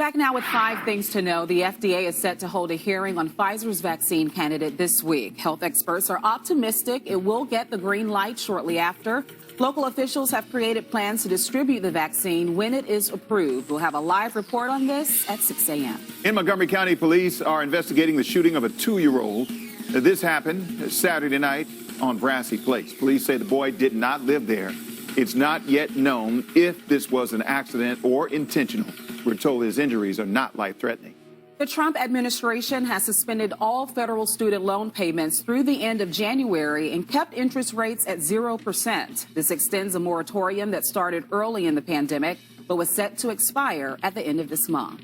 Back now with 5 things to know. The FDA is set to hold a hearing on Pfizer's vaccine candidate this week. Health experts are optimistic it will get the green light shortly after. Local officials have created plans to distribute the vaccine when it is approved. We'll have a live report on this at 6 a.m. In Montgomery County, police are investigating the shooting of a 2-year-old. This happened Saturday night on Brassy Place. Police say the boy did not live there. It's not yet known if this was an accident or intentional. We're told his injuries are not life-threatening. The Trump administration has suspended all federal student loan payments through the end of January and kept interest rates at 0%. This extends a moratorium that started early in the pandemic, but was set to expire at the end of this month.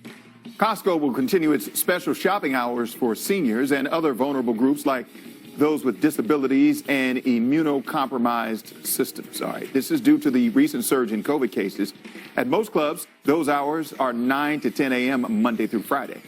Costco will continue its special shopping hours for seniors and other vulnerable groups like those with disabilities and immunocompromised systems. All right, this is due to the recent surge in COVID cases. At most clubs, those hours are 9 to 10 a.m. Monday through Friday.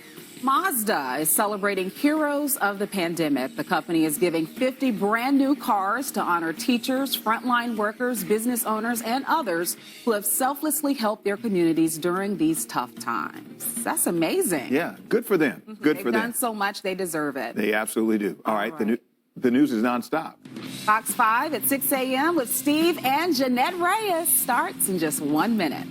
Mazda is celebrating heroes of the pandemic. The company is giving 50 brand new cars to honor teachers, frontline workers, business owners, and others who have selflessly helped their communities during these tough times. That's amazing. Yeah, good for them. Good for them. They've done so much, they deserve it. They absolutely do. All right. The news is nonstop. Fox 5 at 6 a.m. with Steve and Jeannette Reyes starts in just 1 minute.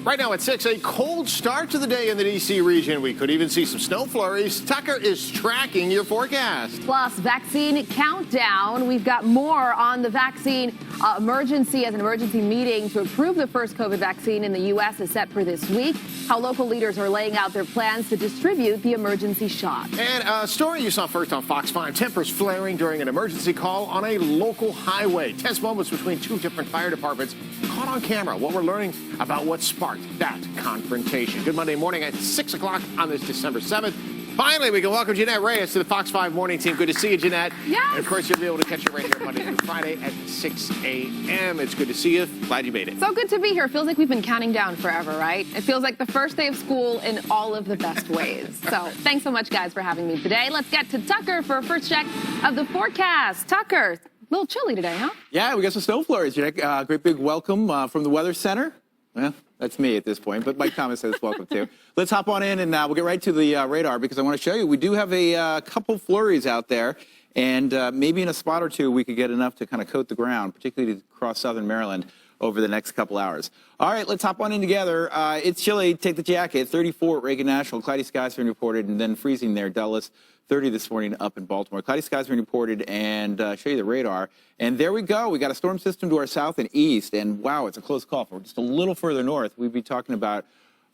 Right now at 6, a cold start to the day in the D.C. region. We could even see some snow flurries. Tucker is tracking your forecast. Plus, vaccine countdown. We've got more on the vaccine emergency as an emergency meeting to approve the first COVID vaccine in the U.S. is set for this week. How local leaders are laying out their plans to distribute the emergency shot. And a story you saw first on Fox 5. Tempers flaring during an emergency call on a local highway. Tense moments between 2 different fire departments caught on camera. What we're learning about what sparked that confrontation. Good Monday morning at 6 o'clock on this December 7th. Finally, we can welcome Jeannette Reyes to the Fox 5 morning team. Good to see you, Jeannette. Yes. And of course, you'll be able to catch her right here Monday through Friday at 6 a.m. It's good to see you. Glad you made it. So good to be here. Feels like we've been counting down forever, right? It feels like the first day of school in all of the best ways. So thanks so much, guys, for having me today. Let's get to Tucker for a first check of the forecast. Tucker, a little chilly today, huh? Yeah, we got some snow flurries, Jeannette. Great big welcome from the Weather Center. Well, that's me at this point, but Mike Thomas says welcome too. Let's hop on in and we'll get right to the radar because I want to show you we do have a couple flurries out there, and maybe in a spot or two we could get enough to kind of coat the ground, particularly across southern Maryland over the next couple hours. All right, let's hop on in together. It's chilly. Take the jacket. 34 at Reagan National. Cloudy skies being reported, and then freezing there. Dulles. 30 this morning up in Baltimore. Cloudy skies being reported, and show you the radar. And there we go. We got a storm system to our south and east, and wow, it's a close call. If we're just a little further north, we'd be talking about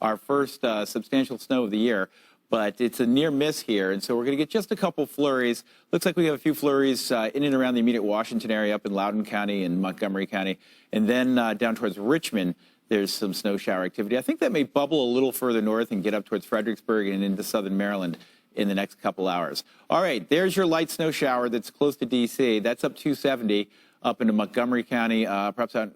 our first substantial snow of the year. But it's a near miss here, and so we're going to get just a couple flurries. Looks like we have a few flurries in and around the immediate Washington area, up in Loudoun County and Montgomery County. And then down towards Richmond, there's some snow shower activity. I think that may bubble a little further north and get up towards Fredericksburg and into southern Maryland in the next couple hours. All right, there's your light snow shower that's close to D.C. That's up 270 up into Montgomery County, perhaps out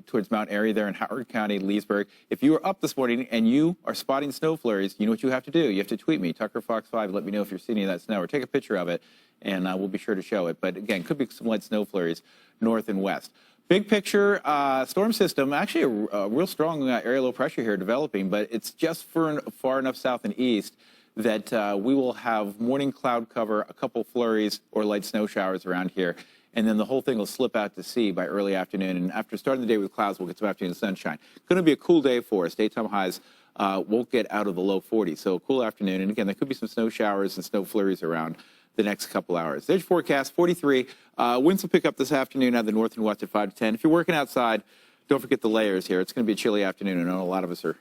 towards Mount Airy there in Howard County, Leesburg. If you were up this morning and you are spotting snow flurries, you know what you have to do. You have to tweet me, Tucker Fox 5, let me know if you're seeing any of that snow, or take a picture of it, and we'll be sure to show it. But again, could be some light snow flurries north and west. Big picture, storm system, actually a real strong area low pressure here developing, but it's just far enough south and east that we will have morning cloud cover, a couple flurries or light snow showers around here, and then the whole thing will slip out to sea by early afternoon. And after starting the day with clouds, we'll get some afternoon sunshine. Going to be a cool day for us. Daytime highs won't get out of the low 40s, so a cool afternoon. And again, there could be some snow showers and snow flurries around the next couple hours. There's your forecast, 43. Winds will pick up this afternoon out of the north and west at 5 to 10. If you're working outside, don't forget the layers here. It's going to be a chilly afternoon. I know a lot of us are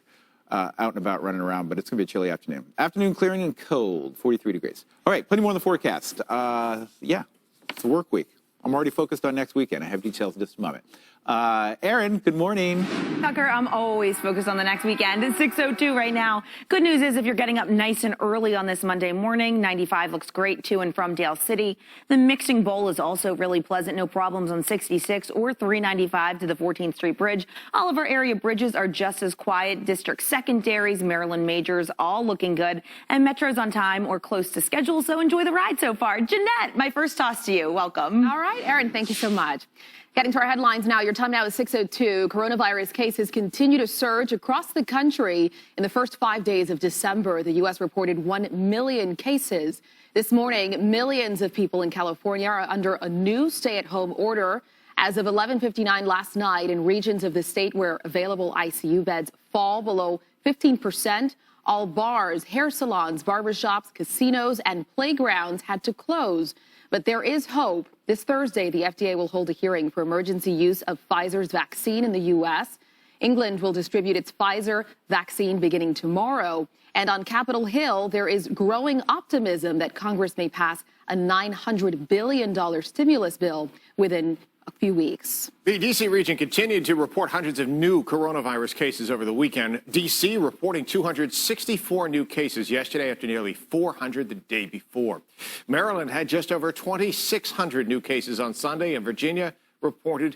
out and about running around, but it's going to be a chilly afternoon. Afternoon clearing and cold, 43 degrees. All right, plenty more on the forecast. Yeah, it's a work week. I'm already focused on next weekend. I have details in just a moment. Erin, good morning. Tucker, I'm always focused on the next weekend. It's 6:02 right now. Good news is if you're getting up nice and early on this Monday morning, 95 looks great to and from Dale City. The mixing bowl is also really pleasant. No problems on 66 or 395 to the 14th Street Bridge. All of our area bridges are just as quiet. District secondaries, Maryland majors, all looking good. And Metro's on time or close to schedule, so enjoy the ride so far. Jeannette, my first toss to you. Welcome. All right. right, Erin, thank you so much. Getting to our headlines now. Your time now is 6:02. Coronavirus cases continue to surge across the country. In the first 5 days of December, the U.S. reported 1 million cases. This morning, millions of people in California are under a new stay-at-home order. As of 11:59 last night, in regions of the state where available ICU beds fall below 15%, all bars, hair salons, barbershops, casinos, and playgrounds had to close. But there is hope. This Thursday, the FDA will hold a hearing for emergency use of Pfizer's vaccine in the U.S. England will distribute its Pfizer vaccine beginning tomorrow. And on Capitol Hill, there is growing optimism that Congress may pass a $900 billion stimulus bill within a few weeks. The D.C. region continued to report hundreds of new coronavirus cases over the weekend. D.C. reporting 264 new cases yesterday after nearly 400 the day before. Maryland had just over 2,600 new cases on Sunday, and Virginia reported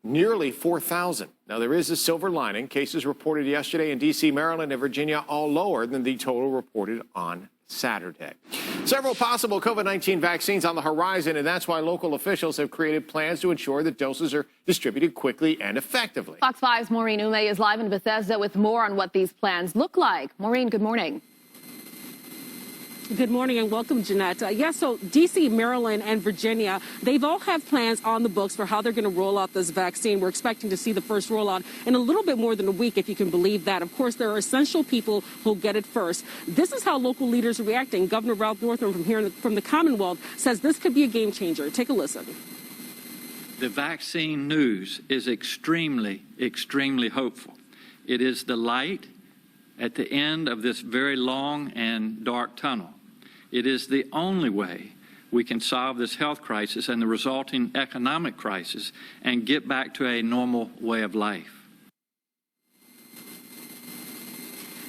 nearly 4,000. Now, there is a silver lining. Cases reported yesterday in D.C., Maryland, and Virginia all lower than the total reported on Saturday. Several possible COVID-19 vaccines on the horizon, and that's why local officials have created plans to ensure that doses are distributed quickly and effectively. Fox 5's Maureen Umeh is live in Bethesda with more on what these plans look like. Maureen, good morning. Good morning and welcome, Jeanette. So D.C., Maryland, and Virginia, they've all have plans on the books for how they're going to roll out this vaccine. We're expecting to see the first rollout in a little bit more than a week, if you can believe that. Of course, there are essential people who'll get it first. This is how local leaders are reacting. Governor Ralph Northam from the Commonwealth says this could be a game changer. Take a listen. The vaccine news is extremely, extremely hopeful. It is the light at the end of this very long and dark tunnel. It is the only way we can solve this health crisis and the resulting economic crisis and get back to a normal way of life.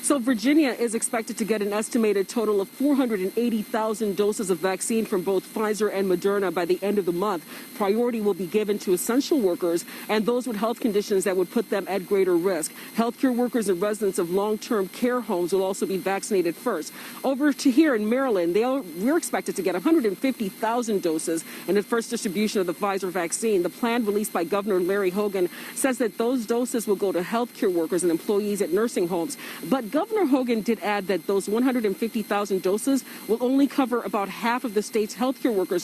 So Virginia is expected to get an estimated total of 480,000 doses of vaccine from both Pfizer and Moderna by the end of the month. Priority will be given to essential workers and those with health conditions that would put them at greater risk. Healthcare workers and residents of long-term care homes will also be vaccinated first. Over to here in Maryland, we're expected to get 150,000 doses in the first distribution of the Pfizer vaccine. The plan released by Governor Larry Hogan says that those doses will go to healthcare workers and employees at nursing homes. But Governor Hogan did add that those 150,000 doses will only cover about half of the state's healthcare workers.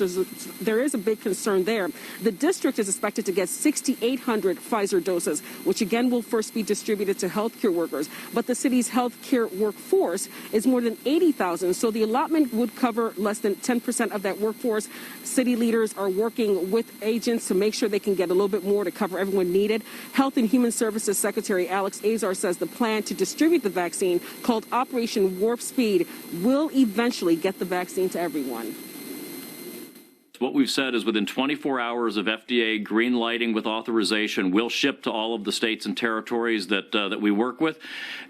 There is a big concern there. The district is expected to get 6,800 Pfizer doses, which again will first be distributed to healthcare workers. But the city's healthcare workforce is more than 80,000, so the allotment would cover less than 10% of that workforce. City leaders are working with agents to make sure they can get a little bit more to cover everyone needed. Health and Human Services Secretary Alex Azar says the plan to distribute the vaccine, called Operation Warp Speed, will eventually get the vaccine to everyone. What we've said is within 24 hours of FDA green lighting with authorization, we'll ship to all of the states and territories that we work with,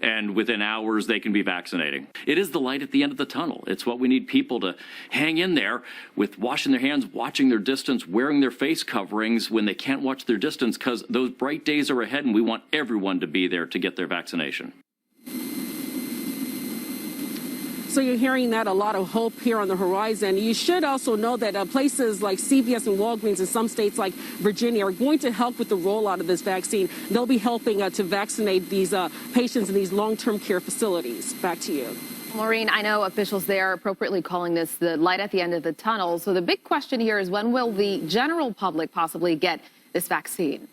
and within hours they can be vaccinating. It is the light at the end of the tunnel. It's what we need people to hang in there with, washing their hands, watching their distance, wearing their face coverings when they can't watch their distance, because those bright days are ahead and we want everyone to be there to get their vaccination. So you're hearing that, a lot of hope here on the horizon. You should also know that places like CVS and Walgreens in some states like Virginia are going to help with the rollout of this vaccine. They'll be helping to vaccinate these patients in these long-term care facilities. Back to you. Maureen, I know officials there are appropriately calling this the light at the end of the tunnel. So the big question here is, when will the general public possibly get this vaccine?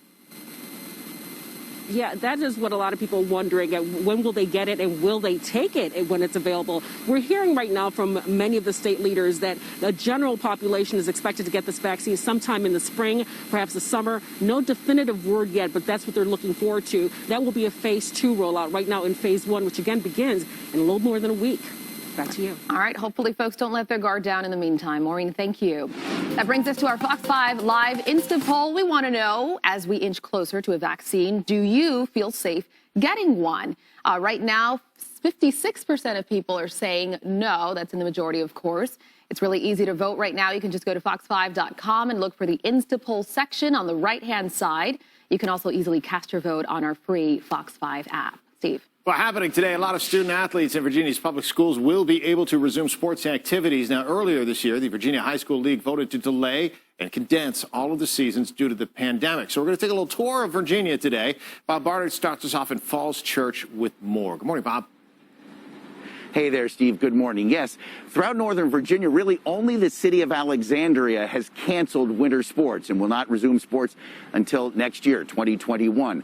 Yeah, that is what a lot of people are wondering. When will they get it and will they take it when it's available? We're hearing right now from many of the state leaders that the general population is expected to get this vaccine sometime in the spring, perhaps the summer. No definitive word yet, but that's what they're looking forward to. That will be a phase 2 rollout right now in phase 1, which again begins in a little more than a week. Back to you. All right. Hopefully folks don't let their guard down in the meantime. Maureen, thank you. That brings us to our Fox 5 Live Insta poll. We want to know, as we inch closer to a vaccine, do you feel safe getting one? Right now, 56% of people are saying no. That's in the majority, of course. It's really easy to vote right now. You can just go to fox5.com and look for the Insta poll section on the right-hand side. You can also easily cast your vote on our free Fox 5 app. Steve. Well, happening today, a lot of student athletes in Virginia's public schools will be able to resume sports activities. Now, earlier this year, the Virginia High School League voted to delay and condense all of the seasons due to the pandemic. So we're going to take a little tour of Virginia today. Bob Barnard starts us off in Falls Church with more. Good morning, Bob. Hey there, Steve. Good morning. Yes, throughout Northern Virginia, really only the city of Alexandria has canceled winter sports and will not resume sports until next year, 2021.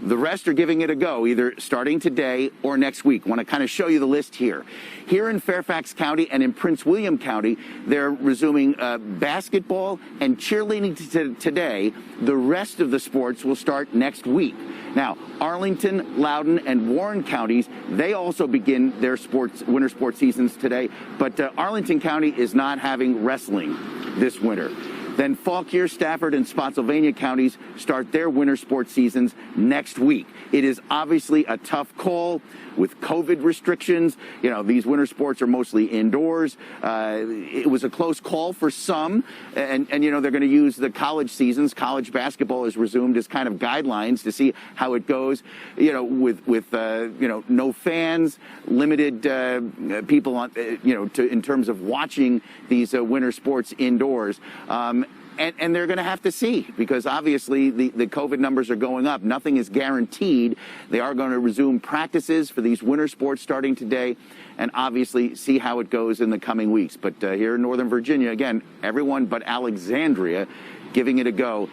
The rest are giving it a go, either starting today or next week. I want to kind of show you the list here. Here in Fairfax County and in Prince William County, they're resuming basketball and cheerleading today. The rest of the sports will start next week. Now, Arlington, Loudoun, and Warren counties, they also begin their winter sports seasons today, but Arlington County is not having wrestling this winter. Then Fauquier, Stafford, and Spotsylvania counties start their winter sports seasons next week. It is obviously a tough call with COVID restrictions. You know, these winter sports are mostly indoors. It was a close call for some, and you know, they're going to use the college seasons. College basketball is resumed as kind of guidelines to see how it goes. You know, with you know, no fans, limited people on, you know, in terms of watching these winter sports indoors. And they're going to have to see, because obviously the COVID numbers are going up. Nothing is guaranteed. They are going to resume practices for these winter sports starting today, and obviously see how it goes in the coming weeks. But here in Northern Virginia, again, everyone but Alexandria giving it a go.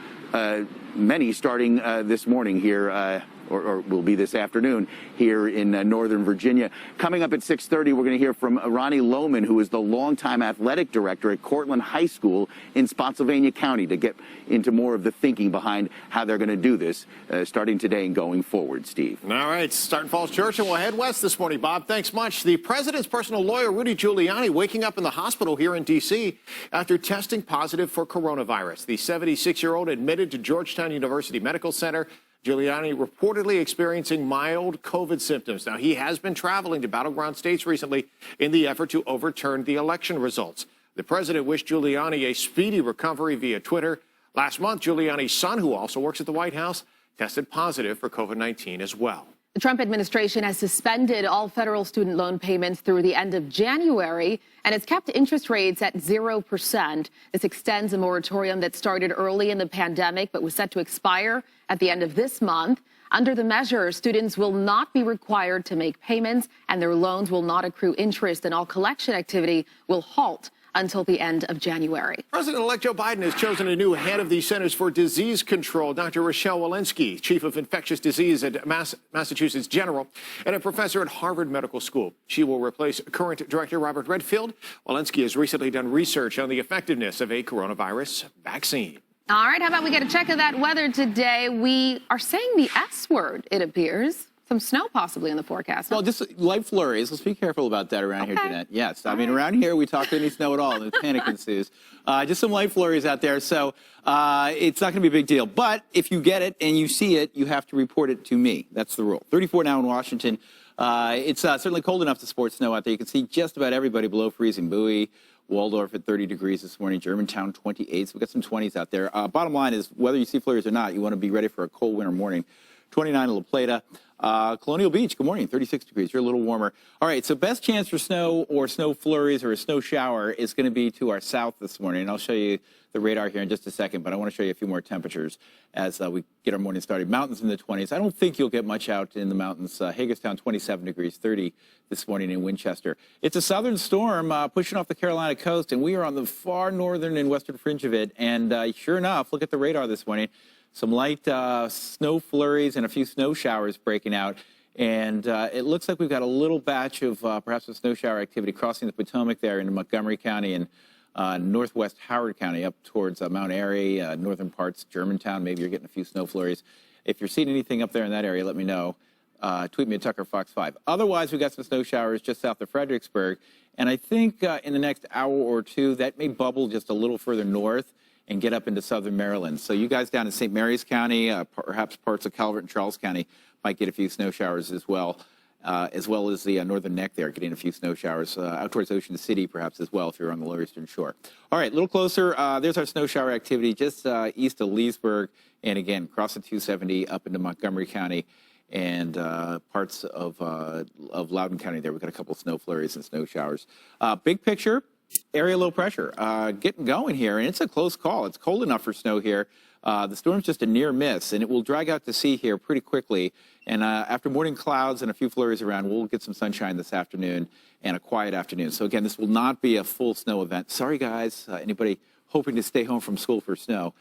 Many starting this morning here, or will be this afternoon here in Northern Virginia. Coming up at 6:30, we're going to hear from Ronnie Lohman, who is the longtime athletic director at Cortland High School in Spotsylvania County, to get into more of the thinking behind how they're going to do this starting today and going forward, Steve. All right, starting Falls Church, and we'll head west this morning. Bob, thanks much. The president's personal lawyer, Rudy Giuliani, waking up in the hospital here in D.C. after testing positive for coronavirus. The 76-year-old admitted to Georgetown University Medical Center. Giuliani reportedly experiencing mild COVID symptoms. Now, he has been traveling to battleground states recently in the effort to overturn the election results. The president wished Giuliani a speedy recovery via Twitter. Last month, Giuliani's son, who also works at the White House, tested positive for COVID-19 as well. The Trump administration has suspended all federal student loan payments through the end of January, and it's kept interest rates at 0%. This extends a moratorium that started early in the pandemic but was set to expire at the end of this month. Under the measure, students will not be required to make payments, and their loans will not accrue interest, and all collection activity will halt until the end of January. President-elect Joe Biden has chosen a new head of the Centers for Disease Control, Dr. Rochelle Walensky, chief of infectious disease at Massachusetts General and a professor at Harvard Medical School. She will replace current director Robert Redfield. Walensky has recently done research on the effectiveness of a coronavirus vaccine. All right, how about we get a check of that weather today? We are saying the S word, it appears. Some snow possibly in the forecast. Well, just light flurries. Let's be careful about that around here, Jeanette. Yes, I mean, around here we talk any snow at all, and the panic ensues. Just some light flurries out there, so it's not going to be a big deal. But if you get it and you see it, you have to report it to me. That's the rule. 34 now in Washington. It's certainly cold enough to sport snow out there. You can see just about everybody below freezing. Bowie, Waldorf at 30 degrees this morning, Germantown 28. So we've got some 20s out there. Bottom line is, whether you see flurries or not, you want to be ready for a cold winter morning. 29 in La Plata. Colonial Beach, good morning, 36 degrees. You're a little warmer. All right, so best chance for snow or snow flurries or a snow shower is going to be to our south this morning. And I'll show you the radar here in just a second, but I want to show you a few more temperatures as we get our morning started. Mountains in the 20s. I don't think you'll get much out in the mountains. Hagerstown, 27 degrees, 30 this morning in Winchester. It's a southern storm pushing off the Carolina coast, and we are on the far northern and western fringe of it. And sure enough, look at the radar this morning. Some light snow flurries and a few snow showers breaking out. And it looks like we've got a little batch of perhaps a snow shower activity crossing the Potomac there into Montgomery County and northwest Howard County up towards Mount Airy, northern parts, Germantown. Maybe you're getting a few snow flurries. If you're seeing anything up there in that area, let me know. Tweet me at Tucker Fox 5. Otherwise, we've got some snow showers just south of Fredericksburg. And I think in the next hour or two, that may bubble just a little further north and get up into southern Maryland. So you guys down in St. Mary's County, perhaps parts of Calvert and Charles County might get a few snow showers as well as the northern neck there, getting a few snow showers out towards Ocean City perhaps as well if you're on the lower eastern shore. All right, a little closer. There's our snow shower activity just east of Leesburg and again across the 270 up into Montgomery County. and parts of Loudoun County there. We've got a couple of snow flurries and snow showers. Big picture, area low pressure getting going here, and it's a close call. It's cold enough for snow here. The storm's just a near miss, and it will drag out to sea here pretty quickly. And after morning clouds and a few flurries around, we'll get some sunshine this afternoon and a quiet afternoon. So again, this will not be a full snow event. Sorry, guys. Anybody hoping to stay home from school for snow?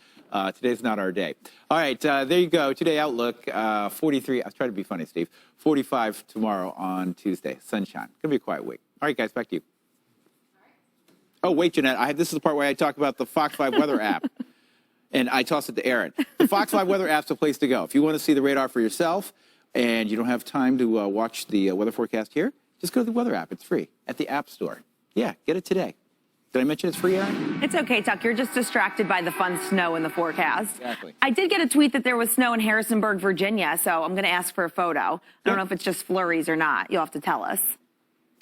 Today's not our day. All right, there you go. Today outlook, 43. I was trying to be funny, Steve. 45 tomorrow on Tuesday. Sunshine. Gonna be a quiet week. All right, guys, back to you. Oh, wait, Jeanette. This is the part where I talk about the Fox 5 weather app. And I toss it to Erin. The Fox 5 weather app's the place to go. If you want to see the radar for yourself and you don't have time to watch the weather forecast here, just go to the weather app. It's free at the App Store. Yeah, get it today. Did I mention it's free, Erin? It's okay, Tuck. You're just distracted by the fun snow in the forecast. Exactly. I did get a tweet that there was snow in Harrisonburg, Virginia, so I'm going to ask for a photo. I don't know if it's just flurries or not. You'll have to tell us.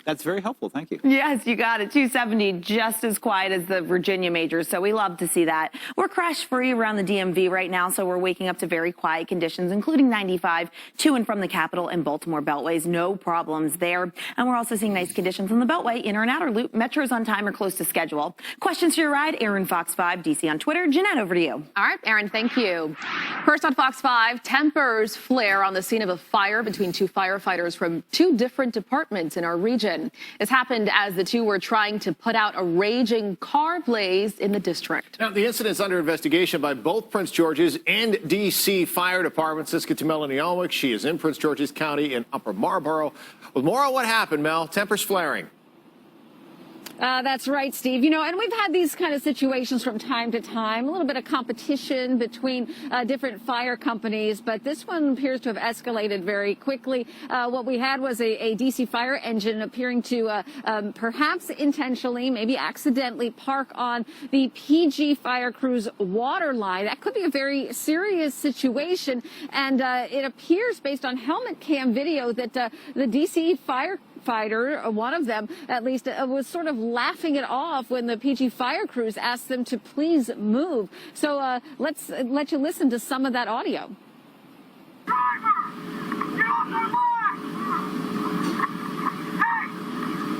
That's very helpful. Thank you. Yes, you got it. 270, just as quiet as the Virginia majors, so we love to see that. We're crash-free around the DMV right now, so we're waking up to very quiet conditions, including 95 to and from the Capitol and Baltimore Beltways. No problems there. And we're also seeing nice conditions on the Beltway, inner and outer loop. Metro's on time or close to schedule. Questions for your ride? Erin Fox 5, DC on Twitter. Jeanette, over to you. All right, Erin, thank you. First on Fox 5, tempers flare on the scene of a fire between two firefighters from two different departments in our region. This happened as the two were trying to put out a raging car blaze in the district. Now, the incident's under investigation by both Prince George's and D.C. fire departments. Let's get to Melanie Alnwick. She is in Prince George's County in Upper Marlboro. With more on what happened, Mel, tempers flaring. That's right, Steve. You know, and we've had these kind of situations from time to time, a little bit of competition between different fire companies, but this one appears to have escalated very quickly. What we had was a DC fire engine appearing to perhaps intentionally, maybe accidentally park on the PG fire crew's water line. That could be a very serious situation, and it appears based on helmet cam video that the DC firefighter, one of them at least, was sort of laughing it off when the PG fire crews asked them to please move. So let's let you listen to some of that audio. Driver, get off the line! Hey,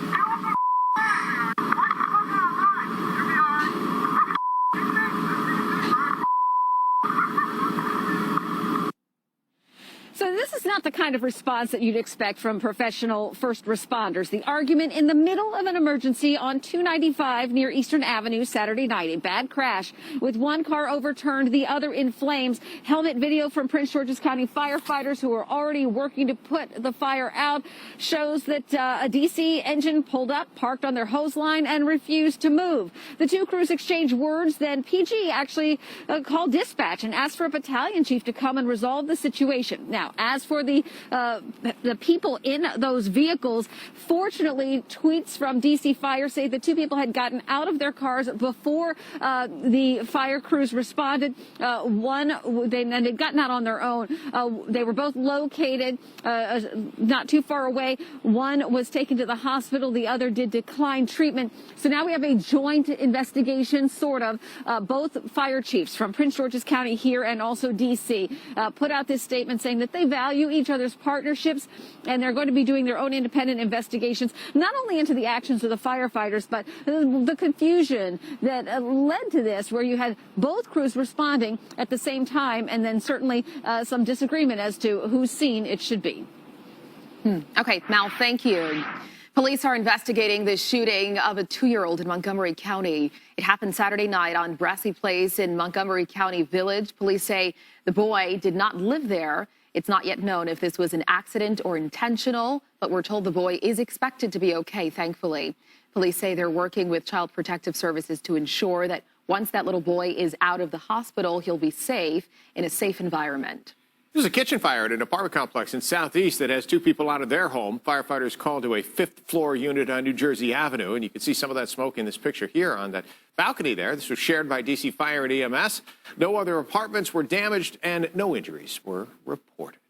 get off the line! What the fuck on the line? You'll be all right. So this is not the kind of response that you'd expect from professional first responders. The argument in the middle of an emergency on 295 near Eastern Avenue Saturday night. A bad crash with one car overturned, the other in flames. Helmet video from Prince George's County firefighters who are already working to put the fire out shows that a DC engine pulled up, parked on their hose line, and refused to move. The two crews exchanged words. Then PG actually called dispatch and asked for a battalion chief to come and resolve the situation. Now, as for the people in those vehicles, fortunately, tweets from DC Fire say the two people had gotten out of their cars before the fire crews responded. They'd gotten out on their own. They were both located not too far away. One was taken to the hospital. The other did decline treatment. So now we have a joint investigation, sort of. Both fire chiefs from Prince George's County here and also DC put out this statement saying that they value each other's partnerships, and they're going to be doing their own independent investigations, not only into the actions of the firefighters, but the confusion that led to this, where you had both crews responding at the same time, and then certainly some disagreement as to whose scene it should be. Okay, Mal, thank you. Police are investigating the shooting of a 2-year-old in Montgomery County. It happened Saturday night on Brassy Place in Montgomery County Village. Police say the boy did not live there. It's not yet known if this was an accident or intentional, but we're told the boy is expected to be okay, thankfully. Police say they're working with Child Protective Services to ensure that once that little boy is out of the hospital, he'll be safe in a safe environment. There's a kitchen fire at an apartment complex in Southeast that has two people out of their home. Firefighters called to a 5th-floor unit on New Jersey Avenue, and you can see some of that smoke in this picture here on that balcony there. This was shared by DC Fire and EMS. No other apartments were damaged, and no injuries were reported.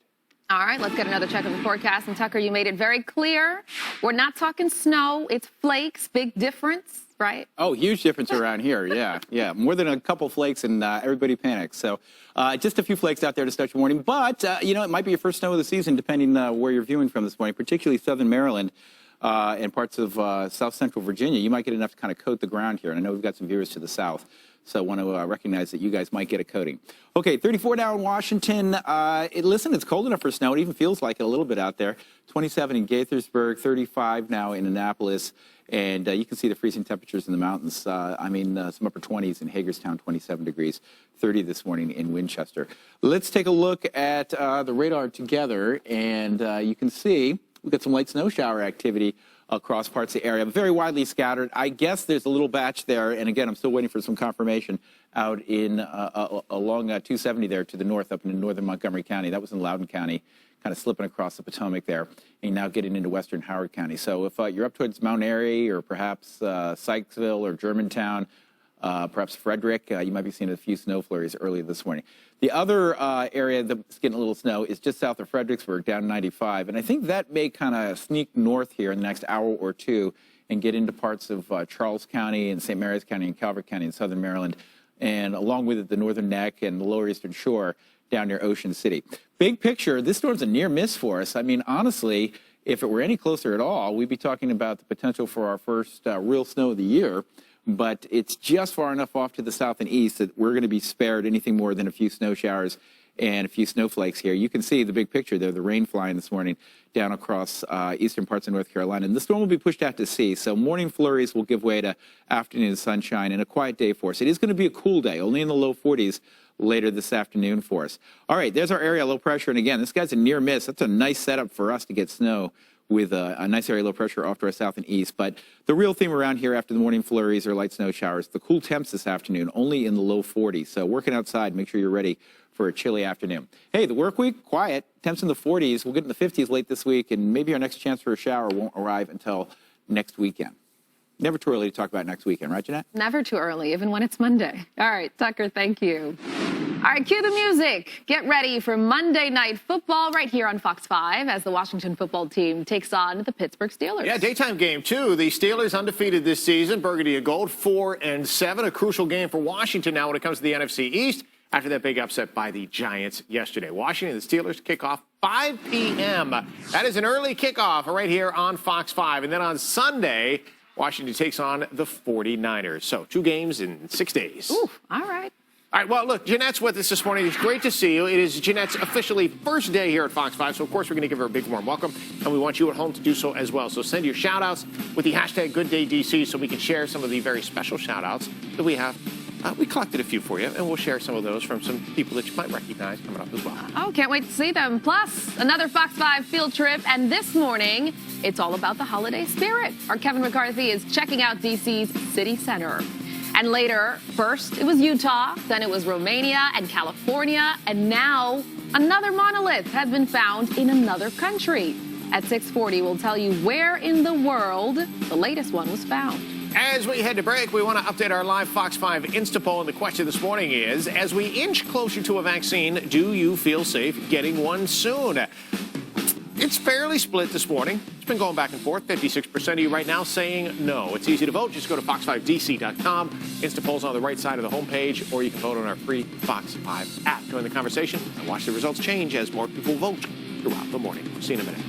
All right, let's get another check of the forecast. And Tucker, you made it very clear. We're not talking snow. It's flakes. Big difference. right? Oh, huge difference around here. Yeah, yeah. More than a couple flakes and everybody panics. So just a few flakes out there to start your morning. But, it might be your first snow of the season, depending where you're viewing from this morning, particularly southern Maryland and parts of south central Virginia. You might get enough to kind of coat the ground here. And I know we've got some viewers to the south. So I want to recognize that you guys might get a coating. Okay, 34 now in Washington. Listen, it's cold enough for snow. It even feels like it a little bit out there. 27 in Gaithersburg, 35 now in Annapolis. And you can see the freezing temperatures in the mountains. Some upper 20s in Hagerstown, 27 degrees, 30 this morning in Winchester. Let's take a look at the radar together. And you can see we've got some light snow shower activity across parts of the area, very widely scattered. I guess there's a little batch there, and again, I'm still waiting for some confirmation out in along 270 there to the north up in northern Montgomery County. That was in Loudoun County, kind of slipping across the Potomac there, and now getting into western Howard County. So if you're up towards Mount Airy or perhaps Sykesville or Germantown, perhaps Frederick, you might be seeing a few snow flurries early this morning. The other area that's getting a little snow is just south of Fredericksburg, down 95. And I think that may kind of sneak north here in the next hour or two and get into parts of Charles County and St. Mary's County and Calvert County in southern Maryland, and along with it, the northern neck and the lower eastern shore down near Ocean City. Big picture, this storm's a near miss for us. I mean, honestly, if it were any closer at all, we'd be talking about the potential for our first real snow of the year. But it's just far enough off to the south and east that we're going to be spared anything more than a few snow showers and a few snowflakes here. You can see the big picture there, the rain flying this morning down across eastern parts of North Carolina. And the storm will be pushed out to sea, so morning flurries will give way to afternoon sunshine and a quiet day for us. It is going to be a cool day, only in the low 40s later this afternoon for us. All right, there's our area, low pressure. And again, this guy's a near miss. That's a nice setup for us to get snow with a nice area low pressure off to our south and east. But the real theme around here after the morning flurries or light snow showers, the cool temps this afternoon, only in the low 40s. So working outside, make sure you're ready for a chilly afternoon. Hey, the work week, quiet, temps in the 40s. We'll get in the 50s late this week, and maybe our next chance for a shower won't arrive until next weekend. Never too early to talk about next weekend, right, Jeanette? Never too early, even when it's Monday. All right, Tucker, thank you. All right, cue the music. Get ready for Monday Night Football right here on Fox 5 as the Washington football team takes on the Pittsburgh Steelers. Yeah, daytime game, too. The Steelers undefeated this season. Burgundy and gold, 4-7. A crucial game for Washington now when it comes to the NFC East after that big upset by the Giants yesterday. Washington and the Steelers kick off 5 p.m. That is an early kickoff right here on Fox 5. And then on Sunday, Washington takes on the 49ers. So 2 games in 6 days. Ooh, all right. All right, well, look, Jeanette's with us this morning. It's great to see you. It is Jeanette's officially first day here at Fox 5, so of course we're going to give her a big warm welcome, and we want you at home to do so as well. So send your shout-outs with the hashtag GoodDayDC so we can share some of the very special shout-outs that we have. We collected a few for you, and we'll share some of those from some people that you might recognize coming up as well. Oh, can't wait to see them. Plus, another Fox 5 field trip, and this morning, it's all about the holiday spirit. Our Kevin McCarthy is checking out D.C.'s City Center. And later, first it was Utah, then it was Romania and California, and now another monolith has been found in another country. At 6:40, we'll tell you where in the world the latest one was found. As we head to break, we want to update our live Fox 5 Insta poll, and the question this morning is, as we inch closer to a vaccine, do you feel safe getting one soon? It's fairly split this morning. It's been going back and forth. 56% of you right now saying no. It's easy to vote. Just go to fox5dc.com. Insta polls on the right side of the homepage, or you can vote on our free Fox 5 app. Join the conversation and watch the results change as more people vote throughout the morning. See you in a minute.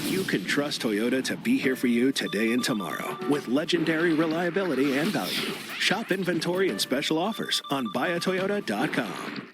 You can trust Toyota to be here for you today and tomorrow with legendary reliability and value. Shop inventory and special offers on buyatoyota.com.